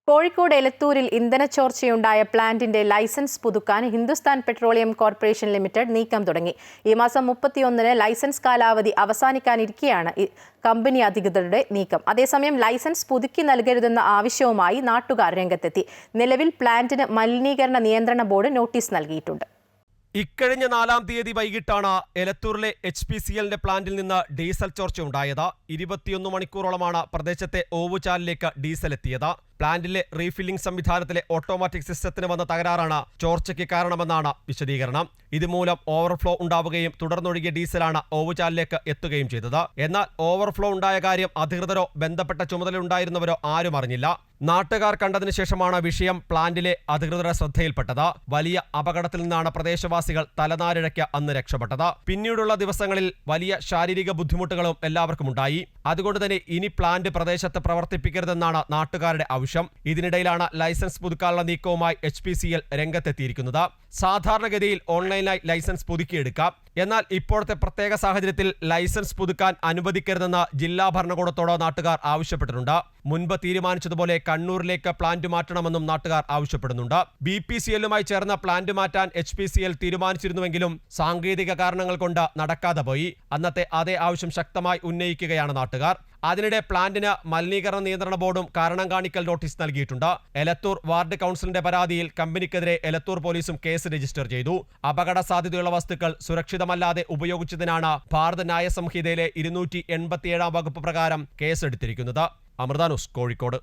കോഴിക്കോട് എലത്തൂരിൽ ഇന്ധനച്ചോർച്ചയുണ്ടായ പ്ലാന്റിന്റെ ലൈസൻസ് പുതുക്കാൻ Hindustan petroleum corporation limited നീക്കം തുടങ്ങി. ഈ മാസം 31-ന് ലൈസൻസ് കാലാവധി അവസാനിക്കാനിരിക്കെയാണ് കമ്പനി അധികൃതരുടെ നീക്കം. അതേസമയം ലൈസൻസ് പുതുക്കി നൽകരുതെന്ന ആവശ്യവുമായി നാട്ടുകാർ രംഗത്തെത്തി. നിലവിൽ പ്ലാന്റിന് മലിനീകരണ നിയന്ത്രണ ബോർഡ് നോട്ടീസ് നൽകിയിട്ടുണ്ട്. ഇക്കഴിഞ്ഞ 4-ാം തീയതി വൈകിട്ടാണ് എലത്തൂരിലെ HPCLന്റെ പ്ലാന്റിൽ നിന്ന് ഡീസൽ ചോർച്ച ഉണ്ടായത്. 21 മണിക്കൂറോളമാണ് പ്രദേശത്തെ ഓവുചാലിലേക്ക് ഡീസൽ എത്തിയത്. പ്ലാന്റിലെ റീഫില്ലിംഗ് സംവിധാനത്തിലെ ഓട്ടോമാറ്റിക് സിസ്റ്റത്തിന് വന്ന തകരാറാണ് ചോർച്ചയ്ക്ക് കാരണമെന്നാണ് വിശദീകരണം. ഇതുമൂലം ഓവർഫ്ലോ ഉണ്ടാവുകയും തുടർന്നൊഴുകിയ ഡീസലാണ് ഓവുചാലിലേക്ക് എത്തുകയും ചെയ്തത്. എന്നാൽ ഓവർഫ്ലോ ഉണ്ടായ കാര്യം അധികൃതരോ ബന്ധപ്പെട്ട ചുമതലയുണ്ടായിരുന്നവരോ ആരും അറിഞ്ഞില്ല. നാട്ടുകാർ കണ്ടതിനു ശേഷമാണ് വിഷയം പ്ലാന്റിലെ അധികൃതരുടെ ശ്രദ്ധയിൽപ്പെട്ടത്. വലിയ അപകടത്തിൽ നിന്നാണ് പ്രദേശവാസികൾ തലനാരിഴയ്ക്ക് അന്ന് രക്ഷപ്പെട്ടത്. പിന്നീടുള്ള ദിവസങ്ങളിൽ വലിയ ശാരീരിക ബുദ്ധിമുട്ടുകളും എല്ലാവർക്കും ഉണ്ടായി. അതുകൊണ്ട് തന്നെ ഇനി പ്ലാന്റ് പ്രദേശത്ത് പ്രവർത്തിപ്പിക്കരുതെന്നാണ് നാട്ടുകാരുടെ ആവശ്യം. ഇതിനിടയിലാണ് ലൈസൻസ് പുതുക്കാനുള്ള നീക്കവുമായി HPCL രംഗത്തെത്തിയിരിക്കുന്നത്. സാധാരണഗതിയിൽ ഓൺലൈനായി ലൈസൻസ് പുതുക്കിയെടുക്കാം. എന്നാൽ ഇപ്പോഴത്തെ പ്രത്യേക സാഹചര്യത്തിൽ ലൈസൻസ് പുതുക്കാൻ അനുവദിക്കരുതെന്ന് ജില്ലാ ഭരണകൂടത്തോട് നാട്ടുകാർ ആവശ്യപ്പെട്ടിട്ടുണ്ട്. മുൻപ് തീരുമാനിച്ചതുപോലെ കണ്ണൂരിലേക്ക് പ്ലാന്റ് മാറ്റണമെന്നും നാട്ടുകാർ ആവശ്യപ്പെടുന്നുണ്ട്. BPCLുമായി ചേർന്ന് പ്ലാന്റ് മാറ്റാൻ HPCL തീരുമാനിച്ചിരുന്നുവെങ്കിലും സാങ്കേതിക കാരണങ്ങൾ കൊണ്ട് നടക്കാതെ പോയി. അന്നത്തെ അതേ ആവശ്യം ശക്തമായി ഉന്നയിക്കുകയാണ് നാട്ടുകാർ. അതിനിടെ പ്ലാന്റിന് മലിനീകരണ നിയന്ത്രണ ബോർഡും കാരണം കാണിക്കൽ നോട്ടീസ് നൽകിയിട്ടുണ്ട്. എലത്തൂർ വാർഡ് കൗൺസിലിന്റെ പരാതിയിൽ കമ്പനിക്കെതിരെ എലത്തൂർ പോലീസും കേസ് രജിസ്റ്റർ ചെയ്തു. അപകട സാധ്യതയുള്ള വസ്തുക്കൾ സുരക്ഷിതമല്ലാതെ ഉപയോഗിച്ചതിനാണ് ഭാരത ന്യായ സംഹിതയിലെ 287 വകുപ്പ് പ്രകാരം കേസെടുത്തിരിക്കുന്നത്. അമൃത ന്യൂസ്, കോഴിക്കോട്.